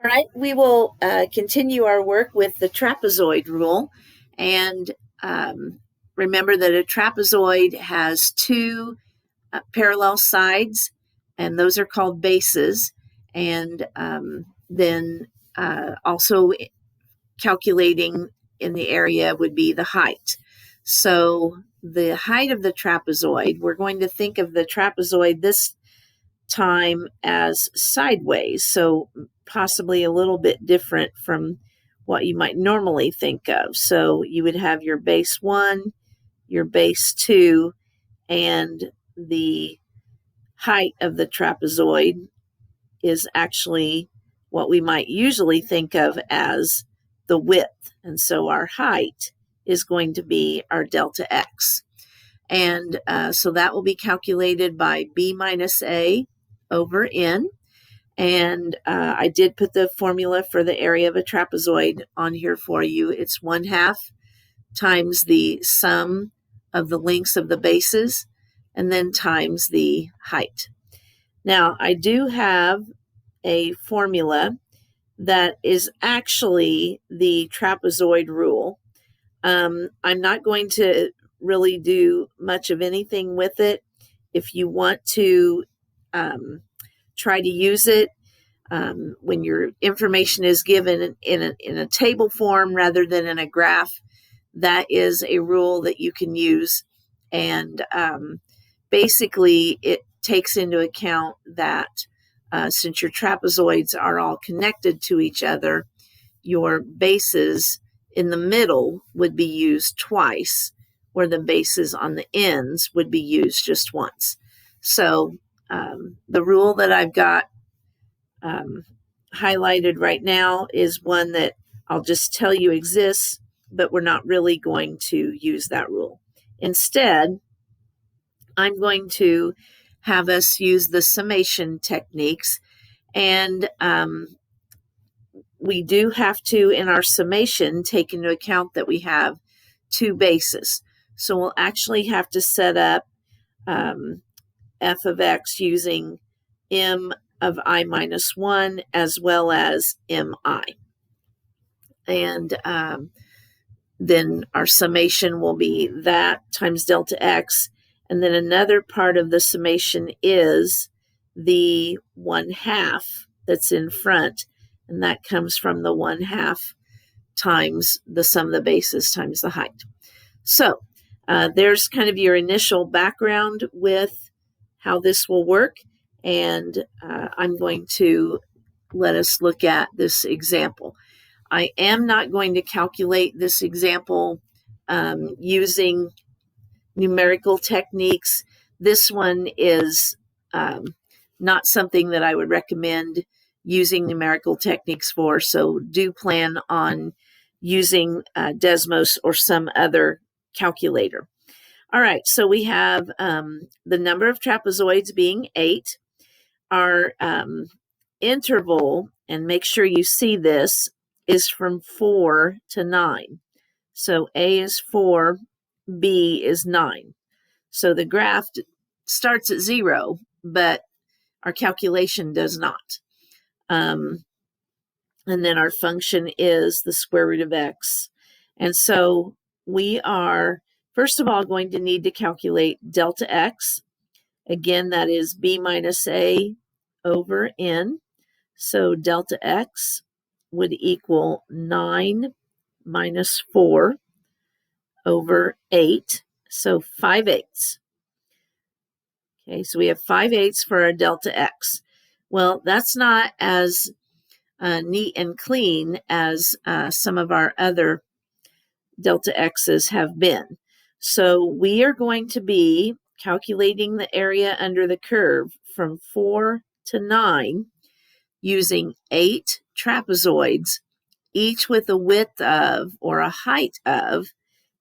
All right, we will continue our work with the trapezoid rule. And remember that a trapezoid has two parallel sides, and those are called bases. And then also calculating in the area would be the height. So the height of the trapezoid, we're going to think of the trapezoid this time as sideways, so possibly a little bit different from what you might normally think of. So you would have your base 1, your base 2, and the height of the trapezoid is actually what we might usually think of as the width. And so our height is going to be our delta x. And so that will be calculated by b minus a over n. And I did put the formula for the area of a trapezoid on here for you. It's 1/2 times the sum of the lengths of the bases and then times the height. Now, I do have a formula that is actually the trapezoid rule. I'm not going to really do much of anything with it. If you want to try to use it when your information is given in a table form rather than in a graph, that is a rule that you can use. And basically, it takes into account that since your trapezoids are all connected to each other, your bases in the middle would be used twice, where the bases on the ends would be used just once. So the rule that I've got highlighted right now is one that I'll just tell you exists, but we're not really going to use that rule. Instead, I'm going to have us use the summation techniques, and we do have to, in our summation, take into account that we have two bases. So we'll actually have to set up f of x using m of I minus 1 as well as mi. And then our summation will be that times delta x. And then another part of the summation is the 1/2 that's in front. And that comes from the 1/2 times the sum of the bases times the height. So there's kind of your initial background with how this will work. And I'm going to let us look at this example. I am not going to calculate this example using numerical techniques. This one is not something that I would recommend using numerical techniques for, so do plan on using Desmos or some other calculator. All right, so we have the number of trapezoids being 8. Our interval, and make sure you see this, is from 4 to 9. So A is 4, B is 9. So the graph starts at 0, but our calculation does not. And then our function is the square root of x. And so we are, first of all, going to need to calculate delta x. Again, that is b minus a over n. So delta x would equal 9 minus 4 over 8. So 5/8. Okay, so we have 5/8 for our delta x. Well, that's not as neat and clean as some of our other delta x's have been. So we are going to be calculating the area under the curve from 4 to 9 using 8 trapezoids, each with a width of or a height of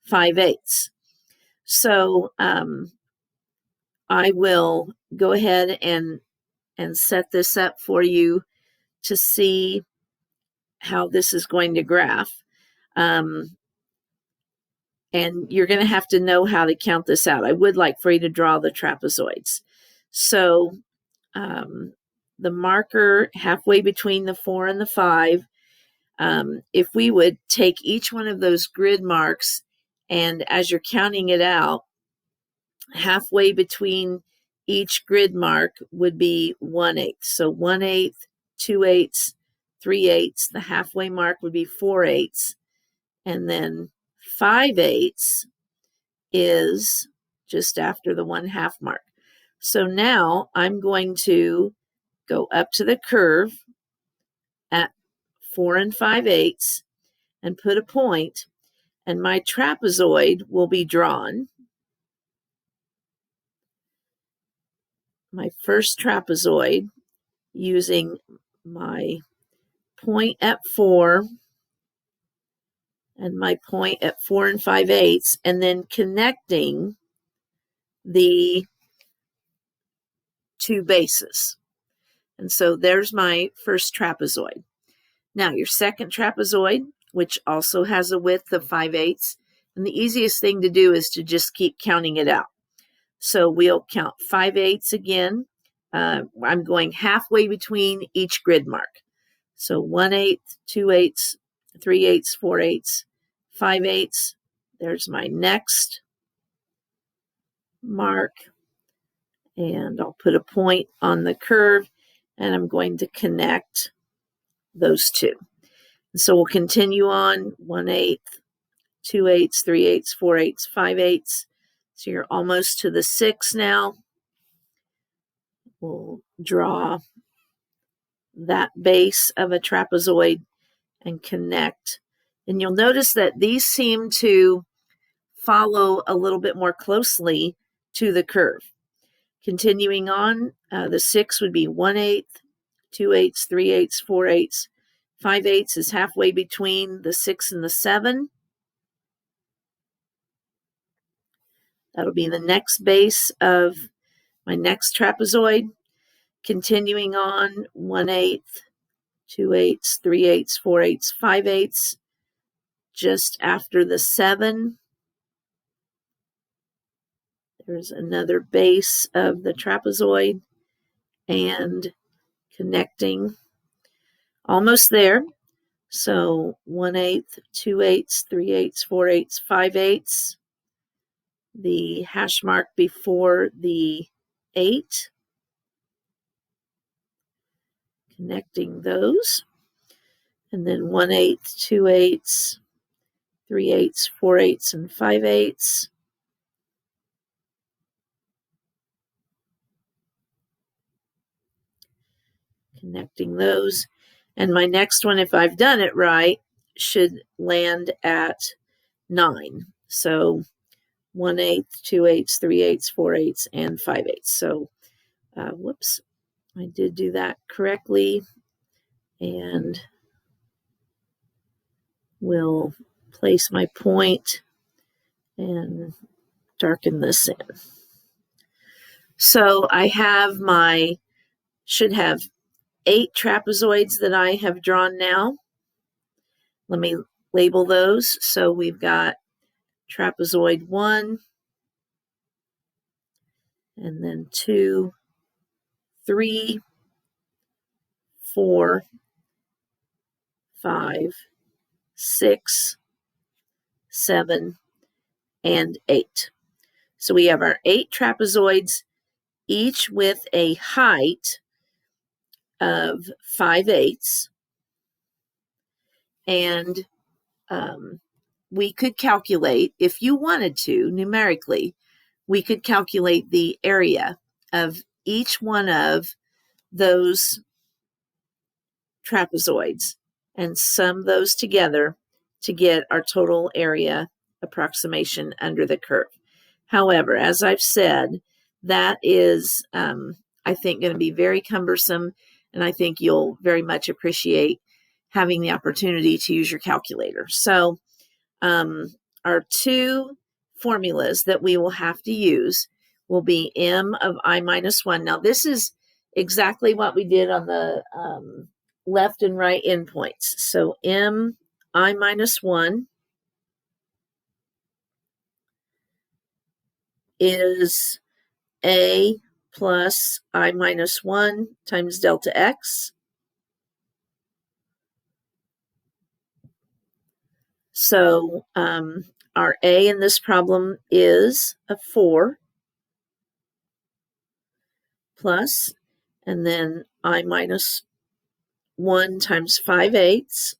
5/8. So I will go ahead and set this up for you to see how this is going to graph. And you're going to have to know how to count this out. I would like for you to draw the trapezoids. So the marker halfway between the 4 and the 5, if we would take each one of those grid marks, and as you're counting it out, halfway between each grid mark would be 1/8. So 1/8, 2/8, 3/8. The halfway mark would be 4/8. And then 5/8 is just after the 1/2 mark. So now I'm going to go up to the curve at 4 5/8 and put a point, and my trapezoid will be drawn. My first trapezoid using my point at 4 and my point at 4 5/8, and then connecting the two bases. And so there's my first trapezoid. Now your second trapezoid, which also has a width of 5/8, and the easiest thing to do is to just keep counting it out. So we'll count 5/8 again. I'm going halfway between each grid mark. So 1/8, 2/8, 3/8, 4/8, 5/8. There's my next mark. And I'll put a point on the curve, and I'm going to connect those two. So we'll continue on 1/8, 2/8, 3/8, 4/8, 5/8. So you're almost to the 6 now. We'll draw that base of a trapezoid and connect. And you'll notice that these seem to follow a little bit more closely to the curve. Continuing on, the 6 would be 1/8, 2/8, 3/8, 4/8, 5/8 is halfway between the 6 and the 7. That'll be the next base of my next trapezoid. Continuing on, 1/8, 2/8, 3/8, 4/8, 5/8, just after the 7. There's another base of the trapezoid and connecting. Almost there. So 1/8, 2/8, 3/8, 4/8, 5/8. The hash mark before the 8. Connecting those. And then 1/8, 2/8, 3/8, 4/8, and 5/8. Connecting those. And my next one, if I've done it right, should land at 9. So 1/8, 2/8, 3/8, 4/8, and 5/8. So, whoops, I did do that correctly. And we'll place my point and darken this in. So I have should have 8 trapezoids that I have drawn now. Let me label those. So we've got trapezoid 1, and then 2, 3, 4, 5, 6, 7, and 8. So we have our 8 trapezoids, each with a height of 5/8. And we could calculate, if you wanted to, numerically, we could calculate the area of each one of those trapezoids and sum those together to get our total area approximation under the curve. However, as I've said, that is, I think, going to be very cumbersome, and I think you'll very much appreciate having the opportunity to use your calculator. So our 2 formulas that we will have to use will be m of I minus 1. Now, this is exactly what we did on the left and right endpoints. So m I minus 1 is a plus I minus 1 times delta x. So our A in this problem is a 4 plus, and then I minus 1 times 5/8.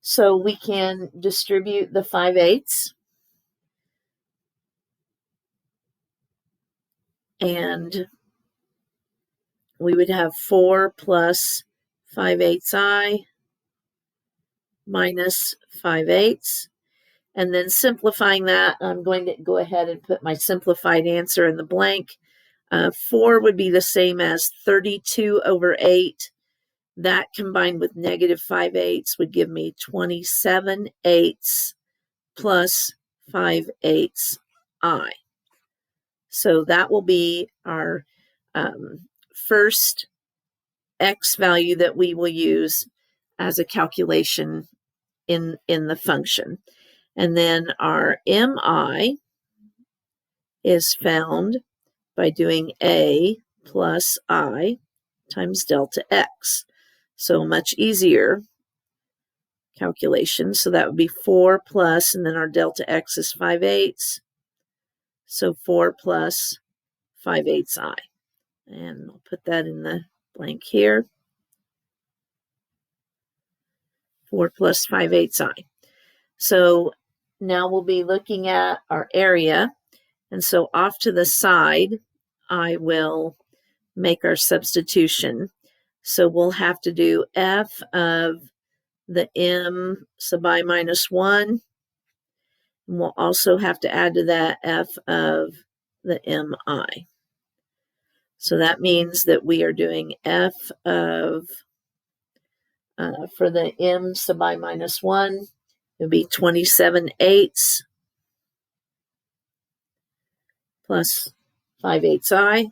So we can distribute the 5/8, and we would have 4 plus 5/8 I minus 5/8. And then simplifying that, I'm going to go ahead and put my simplified answer in the blank. 4 would be the same as 32 over 8. That combined with negative 5/8 would give me 27/8 plus 5/8 I. So that will be our first x value that we will use as a calculation in the function. And then our mi is found by doing a plus I times delta x. So much easier calculation. So that would be 4 plus, and then our delta x is 5/8. So 4 plus 5/8 I. And I'll put that in the blank here. 4 plus 5/8 I. So now we'll be looking at our area. And so off to the side, I will make our substitution. So we'll have to do f of the m sub I minus 1. And we'll also have to add to that f of the mi. So that means that we are doing f of, for the m sub I minus 1, it would be 27/8 plus 5/8 I.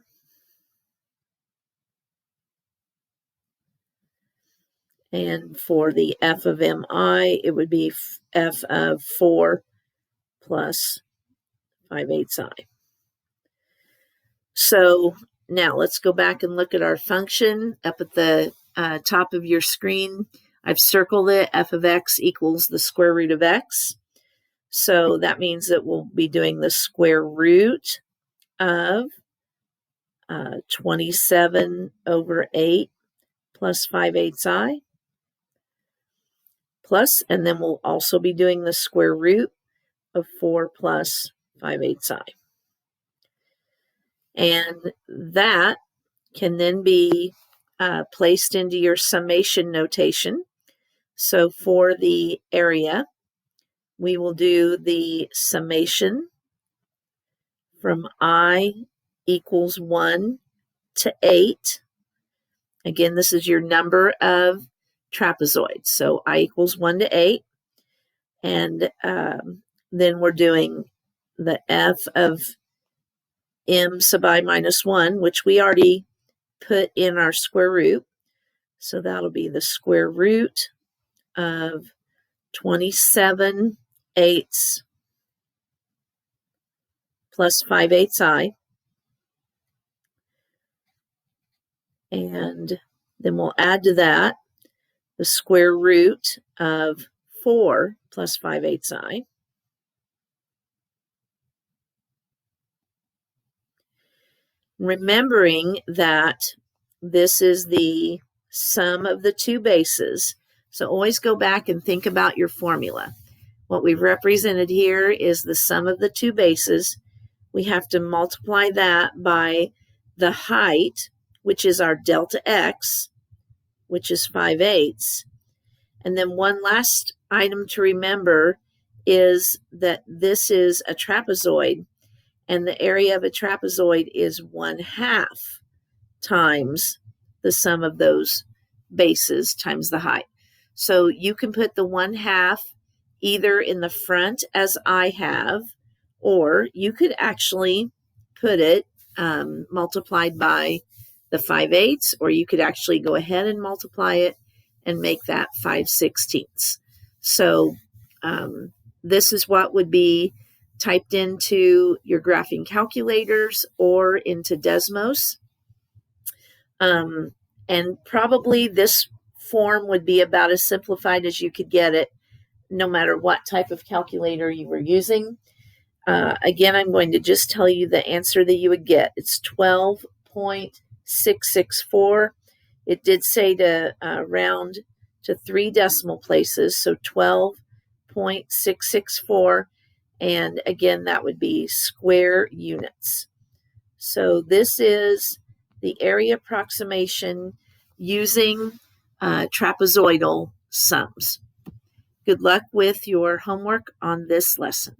And for the f of mi, it would be f of 4 plus 5/8 I. So now let's go back and look at our function up at the top of your screen. I've circled it. F of x equals the square root of x. So that means that we'll be doing the square root of 27 over 8 plus 5/8 I. Plus, and then we'll also be doing the square root of 4 plus 5/8 I. And that can then be placed into your summation notation. So for the area, we will do the summation from I equals 1 to 8. Again, this is your number of trapezoids. So I equals 1 to 8. And then we're doing the f of m sub I minus 1, which we already put in our square root. So that'll be the square root of 27/8 plus 5/8 I. And then we'll add to that the square root of 4 plus 5/8 I. Remembering that this is the sum of the two bases. So always go back and think about your formula. What we've represented here is the sum of the two bases. We have to multiply that by the height, which is our delta x, which is 5/8. And then one last item to remember is that this is a trapezoid, and the area of a trapezoid is 1/2 times the sum of those bases times the height. So you can put the 1/2 either in the front as I have, or you could actually put it multiplied by the 5/8, or you could actually go ahead and multiply it and make that 5/16. So this is what would be typed into your graphing calculators or into Desmos. And probably this form would be about as simplified as you could get it, no matter what type of calculator you were using. Again, I'm going to just tell you the answer that you would get. It's 12.664. It did say to round to 3 decimal places, so 12.664. And again, that would be square units. So this is the area approximation using trapezoidal sums. Good luck with your homework on this lesson.